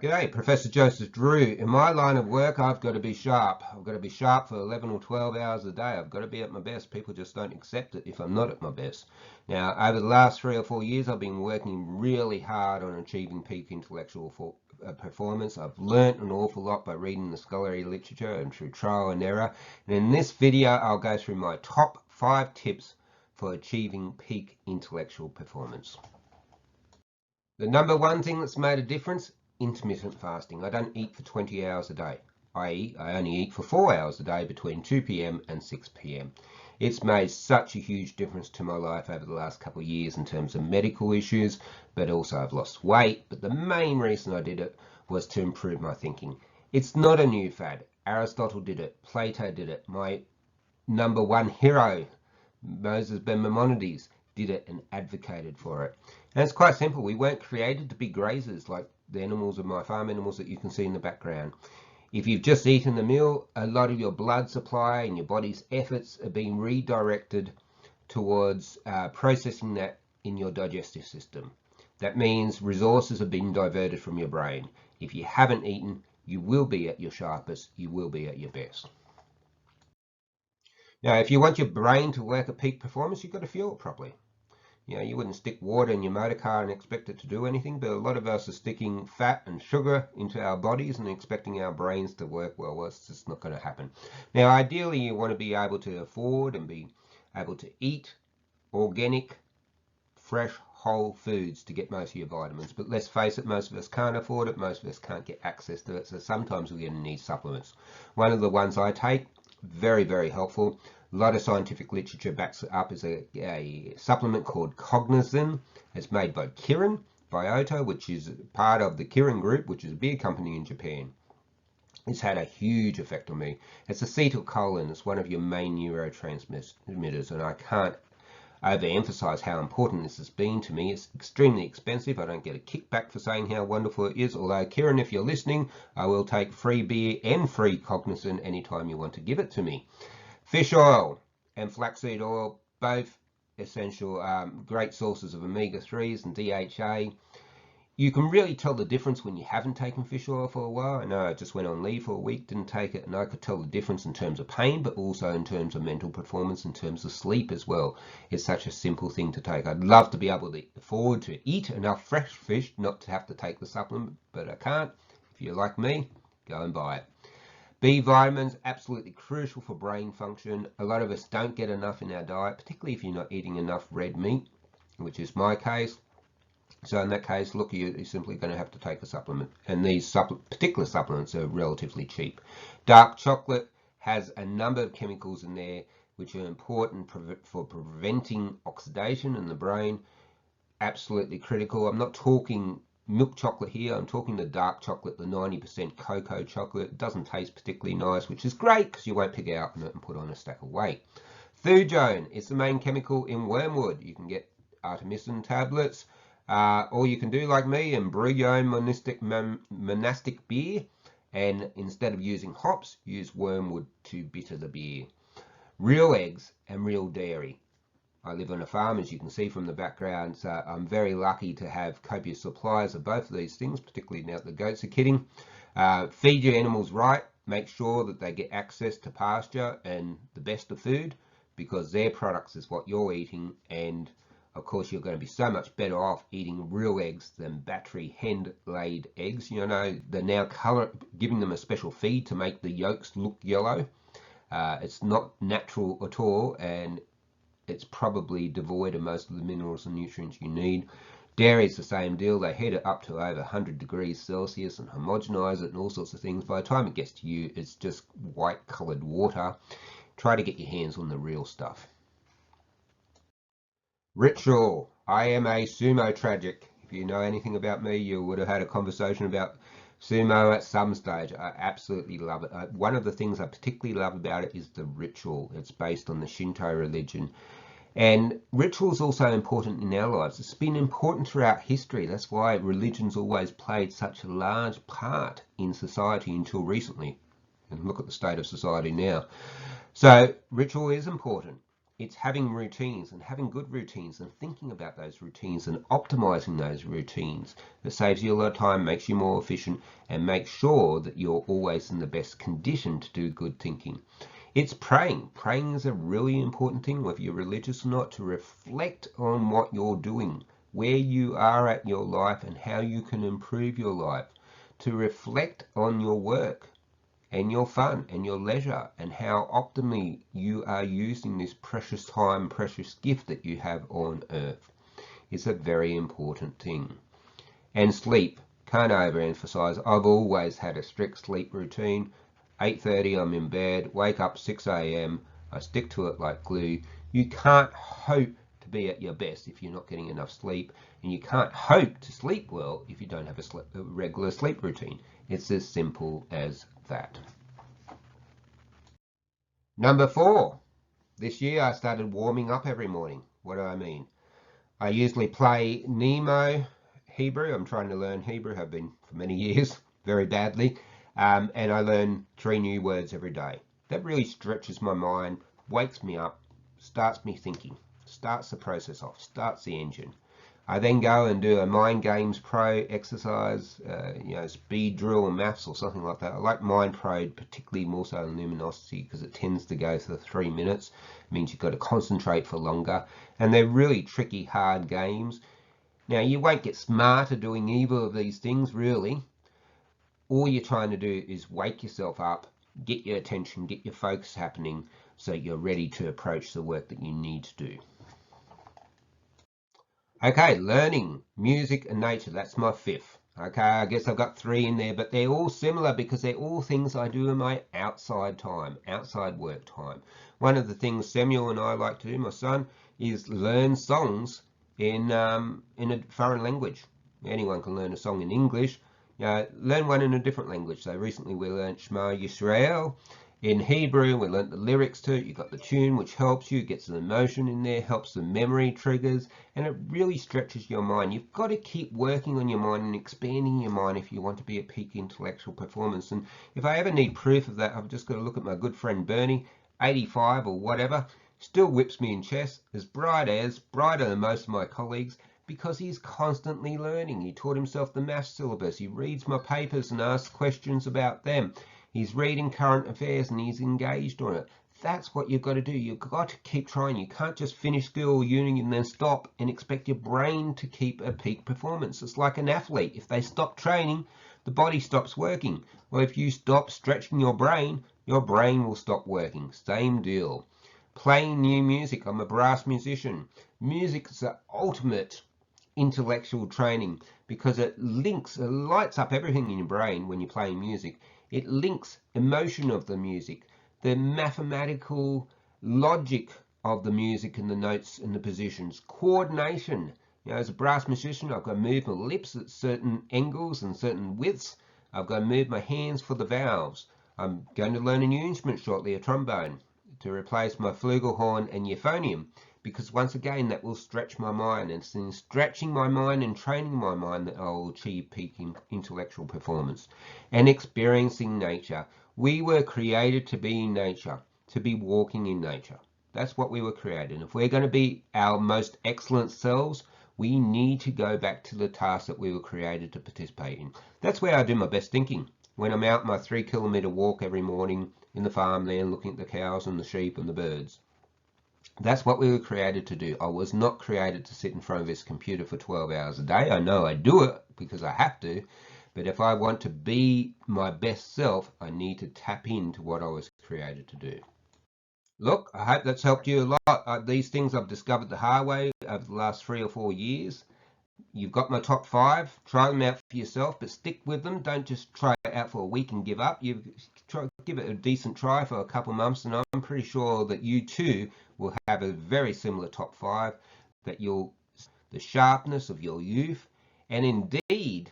G'day, Professor Joseph Drew. In my line of work, I've got to be sharp. I've got to be sharp for 11 or 12 hours a day. I've got to be at my best. People just don't accept it if I'm not at my best. Now, over the last 3 or 4 years, I've been working really hard on achieving peak intellectual performance. I've learnt an awful lot by reading the scholarly literature and through trial and error. And in this video, I'll go through my top 5 tips for achieving peak intellectual performance. The number one thing that's made a difference, intermittent fasting. I don't eat for 20 hours a day, i.e. I only eat for 4 hours a day between 2 p.m. and 6 p.m. It's made such a huge difference to my life over the last couple of years in terms of medical issues, but also I've lost weight. But the main reason I did it was to improve my thinking. It's not a new fad. Aristotle did it, Plato did it, my number one hero, Moses Ben Maimonides, did it and advocated for it. And it's quite simple. We weren't created to be grazers like the animals of my farm animals that you can see in the background. If you've just eaten the meal, a lot of your blood supply and your body's efforts are being redirected towards processing that in your digestive system. That means resources are being diverted from your brain. If you haven't eaten, you will be at your sharpest, you will be at your best. Now, if you want your brain to work at peak performance, you've got to fuel it properly. You know, you wouldn't stick water in your motor car and expect it to do anything, but a lot of us are sticking fat and sugar into our bodies and expecting our brains to work well. Well, it's just not going to happen. Now, ideally, you want to be able to afford and be able to eat organic, fresh, whole foods to get most of your vitamins. But let's face it, most of us can't afford it. Most of us can't get access to it. So sometimes we're going to need supplements. One of the ones I take, very, very helpful. A lot of scientific literature backs it up, is a supplement called Cognizin. It's made by Kirin Bioto, which is part of the Kirin Group, which is a beer company in Japan. It's had a huge effect on me. It's acetylcholine. It's one of your main neurotransmitters, and I can't overemphasize how important this has been to me. It's extremely expensive. I don't get a kickback for saying how wonderful it is, although Kirin, if you're listening, I will take free beer and free Cognizin anytime you want to give it to me. Fish oil and flaxseed oil, both essential, great sources of omega-3s and DHA. You can really tell the difference when you haven't taken fish oil for a while. I know I just went on leave for a week, didn't take it, and I could tell the difference in terms of pain, but also in terms of mental performance, in terms of sleep as well. It's such a simple thing to take. I'd love to be able to afford to eat enough fresh fish, not to have to take the supplement, but I can't. If you're like me, go and buy it. B vitamins, absolutely crucial for brain function. A lot of us don't get enough in our diet, particularly if you're not eating enough red meat, which is my case. So in that case, look, you're simply going to have to take a supplement. And these particular supplements are relatively cheap. Dark chocolate has a number of chemicals in there which are important for preventing oxidation in the brain. Absolutely critical. I'm not talking milk chocolate here. I'm talking the dark chocolate, the 90% cocoa chocolate. It doesn't taste particularly nice, which is great because you won't pick it out and put on a stack of weight. Thujone is the main chemical in wormwood. You can get artemisinin tablets, or you can do like me and brew your own monastic beer, and instead of using hops, use wormwood to bitter the beer. Real eggs and real dairy. I live on a farm, as you can see from the background, so I'm very lucky to have copious supplies of both of these things, particularly now that the goats are kidding. Feed your animals right, make sure that they get access to pasture and the best of food, because their products is what you're eating, and of course you're going to be so much better off eating real eggs than battery hen-laid eggs. You know, they're now giving them a special feed to make the yolks look yellow. It's not natural at all, and it's probably devoid of most of the minerals and nutrients you need. Dairy is the same deal. They heat it up to over 100 degrees Celsius and homogenize it and all sorts of things. By the time it gets to you, it's just white colored water. Try to get your hands on the real stuff. Ritual. I am a sumo tragic. If you know anything about me, you would have had a conversation about sumo at some stage. I absolutely love it. One of the things I particularly love about it is the ritual. It's based on the Shinto religion. And ritual is also important in our lives. It's been important throughout history. That's why religion's always played such a large part in society until recently. And look at the state of society now. So ritual is important. It's having routines and having good routines and thinking about those routines and optimizing those routines that saves you a lot of time, makes you more efficient, and makes sure that you're always in the best condition to do good thinking. It's praying. Praying is a really important thing, whether you're religious or not, to reflect on what you're doing, where you are at your life and how you can improve your life, to reflect on your work and your fun and your leisure and how optimally you are using this precious time, precious gift that you have on earth. It's a very important thing. And sleep, can't overemphasize. I've always had a strict sleep routine. 8:30 I'm in bed, wake up 6 a.m. I stick to it like glue. You can't hope to be at your best if you're not getting enough sleep, and you can't hope to sleep well if you don't have a regular sleep routine. It's as simple as that. Number 4, this year I started warming up every morning. What do I mean? I usually play Nemo Hebrew. I'm trying to learn Hebrew, have been for many years, very badly. And I learn 3 new words every day. That really stretches my mind, wakes me up, starts me thinking, starts the process off, starts the engine. I then go and do a Mind Games Pro exercise, speed drill or maths or something like that. I like Mind Pro, particularly more so in luminosity, because it tends to go for 3 minutes. It means you've got to concentrate for longer. And they're really tricky, hard games. Now, you won't get smarter doing either of these things, really. All you're trying to do is wake yourself up, get your attention, get your focus happening, so you're ready to approach the work that you need to do. Okay, learning, music and nature, that's my 5th. Okay, I guess I've got 3 in there, but they're all similar because they're all things I do in my outside time, outside work time. One of the things Samuel and I like to do, my son, is learn songs in a foreign language. Anyone can learn a song in English. Learn one in a different language. So recently we learned Shema Yisrael. In Hebrew, we learnt the lyrics to it. You've got the tune, which helps you, gets an emotion in there, helps the memory triggers, and it really stretches your mind. You've got to keep working on your mind and expanding your mind if you want to be at peak intellectual performance. And if I ever need proof of that, I've just got to look at my good friend Bernie, 85 or whatever, still whips me in chess, as brighter than most of my colleagues, because he's constantly learning. He taught himself the maths syllabus. He reads my papers and asks questions about them. He's reading current affairs and he's engaged on it. That's what you've got to do. You've got to keep trying. You can't just finish school or uni and then stop and expect your brain to keep a peak performance. It's like an athlete. If they stop training, the body stops working. Well, if you stop stretching your brain will stop working. Same deal. Playing new music. I'm a brass musician. Music is the ultimate intellectual training because it lights up everything in your brain when you're playing music. It links emotion of the music, the mathematical logic of the music and the notes and the positions, coordination. As a brass musician, I've got to move my lips at certain angles and certain widths. I've got to move my hands for the valves. I'm going to learn a new instrument shortly, a trombone, to replace my flugelhorn and euphonium, because once again that will stretch my mind, and it's in stretching my mind and training my mind that I'll achieve peak intellectual performance. And experiencing nature. We were created to be in nature, to be walking in nature. That's what we were created. If we're going to be our most excellent selves, we need to go back to the task that we were created to participate in. That's where I do my best thinking. When I'm out my 3-kilometre walk every morning in the farmland looking at the cows and the sheep and the birds. That's what we were created to do. I was not created to sit in front of this computer for 12 hours a day. I know I do it because I have to, but if I want to be my best self, I need to tap into what I was created to do. Look, I hope that's helped you a lot. These things I've discovered the hard way over the last 3 or 4 years. You've got my top 5. Try them out for yourself, but stick with them. Don't just try it out for a week and give up. You give it a decent try for a couple of months, and I'm pretty sure that you too will have a very similar top 5. That the sharpness of your youth, and indeed,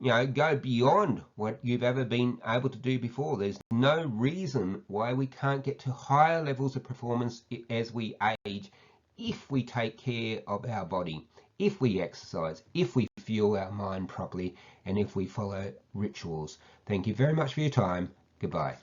go beyond what you've ever been able to do before. There's no reason why we can't get to higher levels of performance as we age, if we take care of our body, if we exercise, if we fuel our mind properly, and if we follow rituals. Thank you very much for your time. Goodbye.